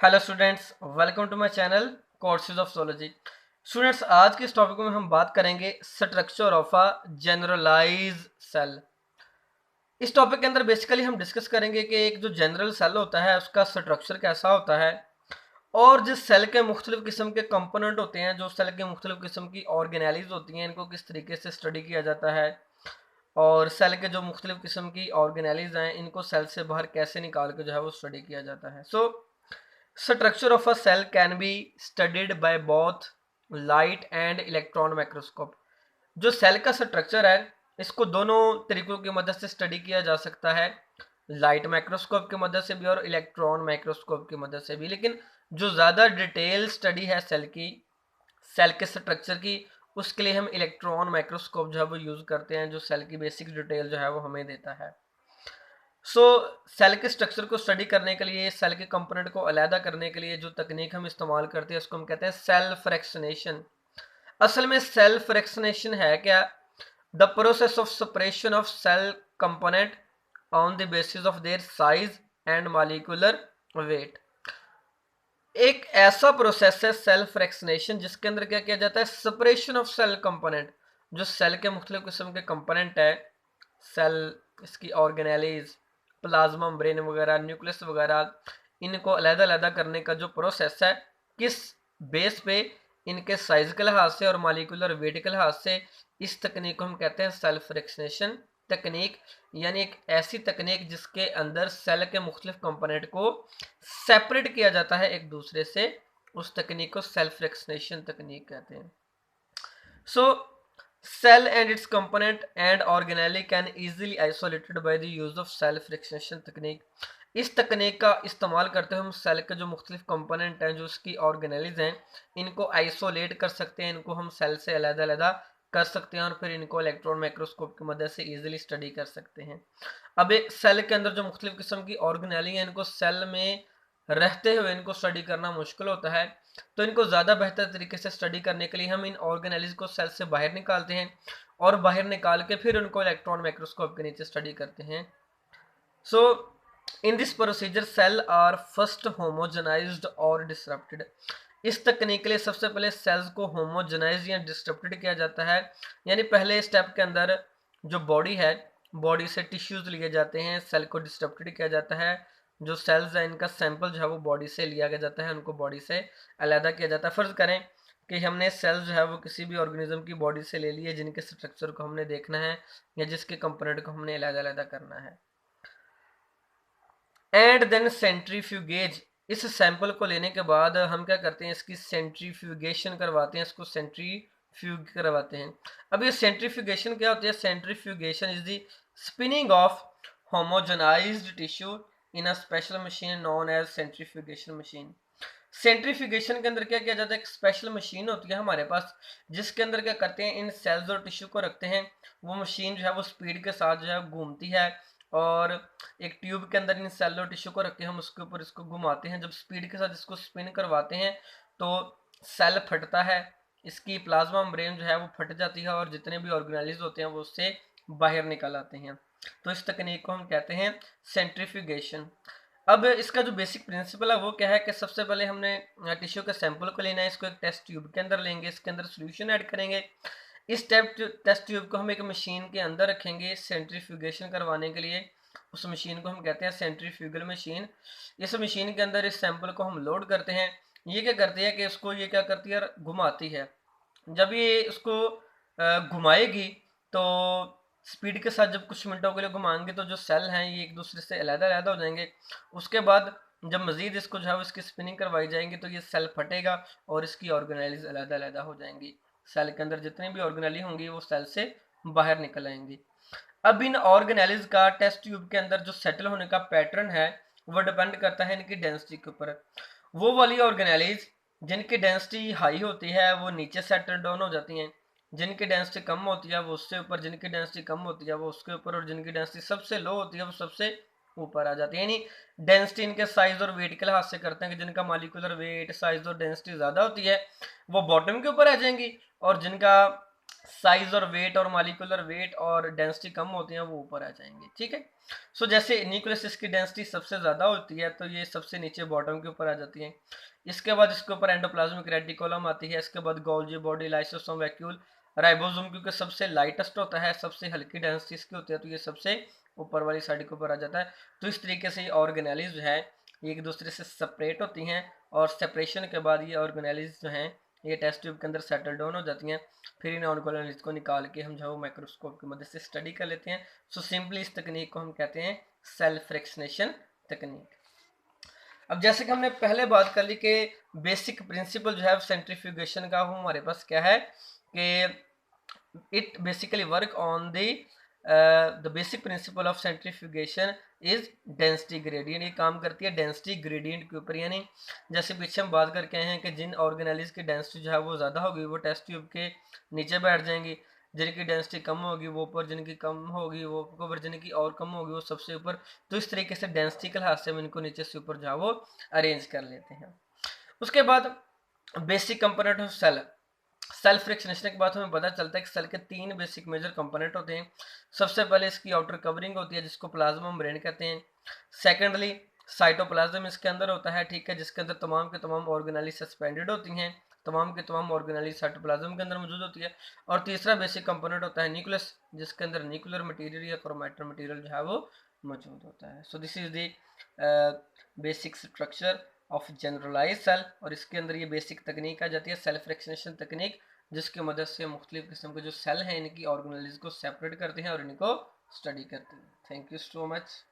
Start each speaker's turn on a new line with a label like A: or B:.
A: Hello students, welcome to my channel courses of zoology. Students, आज के इस topic में हम बात करेंगे structure of a generalize cell. इस टॉपिक के अंदर बेसिकली हम डिस्कस करेंगे कि एक जो जनरल सेल होता है उसका स्ट्रक्चर कैसा होता है और जिस सेल के मुख्तलिफ किस्म के कंपोनेंट होते हैं, जो सेल के मुख्तलिफ किस्म की ऑर्गेनेलिज होती हैं, इनको किस तरीके से स्टडी किया जाता है और सेल के जो मुख्तलिफ किस्म की ऑर्गेनेलिज हैं इनको सेल से बाहर कैसे निकाल के जो है वो स्टडी किया जाता है। Structure of a cell can be studied by both light and electron microscope। जो सेल का स्ट्रक्चर है इसको दोनों तरीकों की मदद से स्टडी किया जा सकता है, लाइट माइक्रोस्कोप की मदद से भी और इलेक्ट्रॉन माइक्रोस्कोप की मदद से भी। लेकिन जो ज़्यादा डिटेल स्टडी है सेल की, सेल के स्ट्रक्चर की, उसके लिए हम इलेक्ट्रॉन माइक्रोस्कोप जो है वो यूज़ करते हैं, जो सेल की बेसिक डिटेल जो है वो हमें देता है। सेल के स्ट्रक्चर को स्टडी करने के लिए, सेल के कंपोनेंट को अलहदा करने के लिए जो तकनीक हम इस्तेमाल करते हैं उसको हम कहते हैं सेल फ्रैक्शनेशन। असल में सेल फ्रैक्शनेशन है क्या? The process of separation of cell component on the basis of their size and molecular weight. एक ऐसा प्रोसेस है सेल फ्रैक्शनेशन जिसके अंदर क्या किया जाता है? Separation of cell component. जो सेल के मुख्तलिफ किस्म के कंपोनेंट है, सेल, इसकी ऑर्गेनेलिज, प्लाज्मा मेम्ब्रेन वगैरह, न्यूक्लियस वगैरह, इनको अलग-अलग करने का जो प्रोसेस है, किस बेस पे? इनके साइज के लिहाज से और मॉलिक्यूलर वेट के लिहाज से। इस तकनीक को हम कहते हैं सेल फ्रैक्शनेशन तकनीक, यानी एक ऐसी तकनीक जिसके अंदर सेल के मुख्तलिफ कंपोनेंट को सेपरेट किया जाता है एक दूसरे से। उस तकनीक को सेल फ्रैक्शनेशन तकनीक कहते हैं। Cell and its component and organelle can easily isolated by the use of cell fractionation technique। इस तकनीक का इस्तेमाल करते हुए हम सेल के जो मुख्तलिफ कंपोनेंट हैं, जो उसकी ऑर्गेनेलिज हैं, इनको आइसोलेट कर सकते हैं, इनको हम सेल से अलग-अलग कर सकते हैं और फिर इनको इलेक्ट्रॉन माइक्रोस्कोप की मदद से इजीली स्टडी कर सकते हैं। अब एक सेल के अंदर जो मुख्तलिफ किस्म की ऑर्गेनेली हैं, इनको सेल में रहते हुए इनको स्टडी करना मुश्किल होता है, तो इनको ज़्यादा बेहतर तरीके से स्टडी करने के लिए हम इन ऑर्गेनेलिज को सेल से बाहर निकालते हैं और बाहर निकाल के फिर उनको इलेक्ट्रॉन माइक्रोस्कोप के नीचे स्टडी करते हैं। So in this procedure cell are first homogenized और डिसरप्टेड। इस तकनीक के लिए सबसे पहले सेल्स को होमोजेनाइज या डिसरप्टेड किया जाता है, यानी पहले स्टेप के अंदर जो बॉडी है, बॉडी से टिश्यूज लिए जाते हैं, सेल को डिसरप्टेड किया जाता है। जो सेल्स हैं इनका सैंपल जो है वो बॉडी से लिया गया जाता है, उनको बॉडी से अलहदा किया जाता है। फ़र्ज़ करें कि हमने सेल्स जो है वो किसी भी ऑर्गेनिज्म की बॉडी से ले लिए जिनके स्ट्रक्चर को हमने देखना है या जिसके कंपोनेंट को हमने अलग-अलग करना है। And then centrifuges. इस सैंपल को लेने के बाद हम क्या करते हैं? इसकी सेंट्रीफ्यूगेशन करवाते हैं, इसको सेंट्रीफ्यूग करवाते हैं। अब ये सेंट्रीफ्यूगेशन क्या होती है? Centrifugation is the spinning of homogenized tissue in a special machine known as centrifugation machine. Centrifugation के अंदर क्या किया जाता है? एक स्पेशल मशीन होती है हमारे पास, जिसके अंदर क्या करते हैं? इन सेल्स और टिश्यू को रखते हैं। वो मशीन जो है वो स्पीड के साथ जो है घूमती है और एक ट्यूब के अंदर इन सेल और टिश्यू को रख के हम उसके ऊपर इसको घुमाते हैं। जब स्पीड के साथ इसको स्पिन करवाते हैं तो सेल फटता है, इसकी प्लाज्मा मेम्ब्रेन जो है वो फट जाती है और जितने भी ऑर्गेनेलिज होते हैं वो उससे बाहर निकल आते हैं। तो इस तकनीक को हम कहते हैं सेंट्रीफ्यूगेशन। अब इसका जो बेसिक प्रिंसिपल है वो क्या है कि सबसे पहले हमने टिश्यू के सैंपल को लेना है, इसको एक टेस्ट ट्यूब के अंदर लेंगे, इसके अंदर सोल्यूशन ऐड करेंगे। इस टेस्ट ट्यूब को हम एक मशीन के अंदर रखेंगे सेंट्रीफ्यूगेशन करवाने के लिए। उस मशीन को हम कहते हैं सेंट्रीफ्यूगल मशीन। इस मशीन के अंदर इस सैंपल को हम लोड करते हैं। ये क्या करती है कि इसको ये क्या करती है? घुमाती है। जब ये इसको घुमाएगी तो स्पीड के साथ जब कुछ मिनटों के लिए घुमाएंगे तो जो सेल हैं ये एक दूसरे से अलग-अलग हो जाएंगे। उसके बाद जब मज़ीद इसको जो है इसकी स्पिनिंग करवाई जाएंगी तो ये सेल फटेगा और इसकी ऑर्गेनेलिज अलग-अलग हो जाएंगी। सेल के अंदर जितनी भी ऑर्गेनेली होंगी वो सेल से बाहर निकल आएंगी। अब इन ऑर्गेनेलिज का टेस्ट ट्यूब के अंदर जो सेटल होने का पैटर्न है वो डिपेंड करता है इनकी डेंसिटी के ऊपर। वो वाली ऑर्गेनेलिज जिनकी डेंसिटी हाई होती है वो नीचे सेटल डाउन हो जाती हैं, जिनकी डेंसिटी कम होती है वो उससे ऊपर, जिनकी डेंसिटी कम होती है वो उसके ऊपर, और जिनकी डेंसिटी सबसे लो होती है वो सबसे ऊपर आ जाती है। यानी डेंसिटी इनके साइज और वेट के लिहाज से करते हैं कि जिनका मॉलिक्यूलर वेट, साइज और डेंसिटी ज़्यादा होती है वो बॉटम के ऊपर आ जाएंगी और जिनका साइज और वेट और मॉलिक्यूलर वेट और डेंसिटी कम होती हैं वो ऊपर आ जाएंगे, ठीक है। सो जैसे न्यूक्लियस इसकी डेंसिटी सबसे ज़्यादा होती है तो ये सबसे नीचे बॉटम के ऊपर आ जाती हैं। इसके बाद इसके ऊपर एंडोप्लाज्मिक रेटिकुलम आती है, इसके बाद Golgi body, lysosome, vacuole, ribosome क्योंकि सबसे लाइटेस्ट होता है, सबसे हल्की डेंसिटी इसकी होती है तो ये सबसे ऊपर वाली साइड के ऊपर आ जाता है। तो इस तरीके से ये ऑर्गेनेलिज जो है ये एक दूसरे से सेपरेट होती हैं और सेपरेशन के बाद ये ऑर्गेनेलिज जो हैं ये टेस्ट ट्यूब के अंदर सेटल डाउन हो जाती हैं। फिर इन ऑर्गेनेलिज को निकाल के हम जो माइक्रोस्कोप की मदद से स्टडी कर लेते हैं। सो सिंपली इस तकनीक को हम कहते हैं सेल फ्रैक्शनेशन तकनीक। अब जैसे कि हमने पहले बात कर ली कि बेसिक प्रिंसिपल जो है सेंट्रीफ्यूगेशन का वो हमारे पास क्या है कि it basically work on the basic principle of centrifugation is density gradient। ये काम करती है डेंसिटी ग्रेडियंट के ऊपर, यानी जैसे पीछे हम बात करके आए हैं कि जिन ऑर्गेनेलिज की डेंसिटी जो है वो ज़्यादा होगी वो टेस्ट ट्यूब के नीचे बैठ जाएंगी, जिनकी डेंसिटी कम होगी वो ऊपर, जिनकी कम होगी वो ऊपर, जिनकी और कम होगी वो सबसे ऊपर। तो इस तरीके से डेंसिटी के लिहाज से हम इनको नीचे से ऊपर जो है वो अरेंज कर लेते हैं। उसके बाद basic component of cell, cell fractionation के बाद हमें पता चलता है कि सेल के तीन बेसिक मेजर कंपोनेंट होते हैं। सबसे पहले इसकी आउटर कवरिंग होती है जिसको प्लाज्मा मेम्ब्रेन कहते हैं। सेकेंडली साइटोप्लाज्म इसके अंदर होता है, ठीक है, जिसके अंदर तमाम के तमाम ऑर्गेनेली सस्पेंडेड होती हैं, तमाम के तमाम ऑर्गेनेली साइटोप्लाज्म के अंदर मौजूद होती है। और तीसरा बेसिक कंपोनेंट होता है न्यूक्लियस, जिसके अंदर न्यूक्लियर मटेरियल या क्रोमैटिन मटेरियल जो है वो मौजूद होता है। So this is the basic structure of generalize cell, और इसके अंदर ये बेसिक तकनीक आ जाती है सेल फ्रैक्शनेशन तकनीक, जिसकी मदद से मुख्तलिफ किस्म के जो सेल हैं इनकी ऑर्गेनेलिज को सेपरेट करते हैं और इनको स्टडी करते हैं। Thank you so much.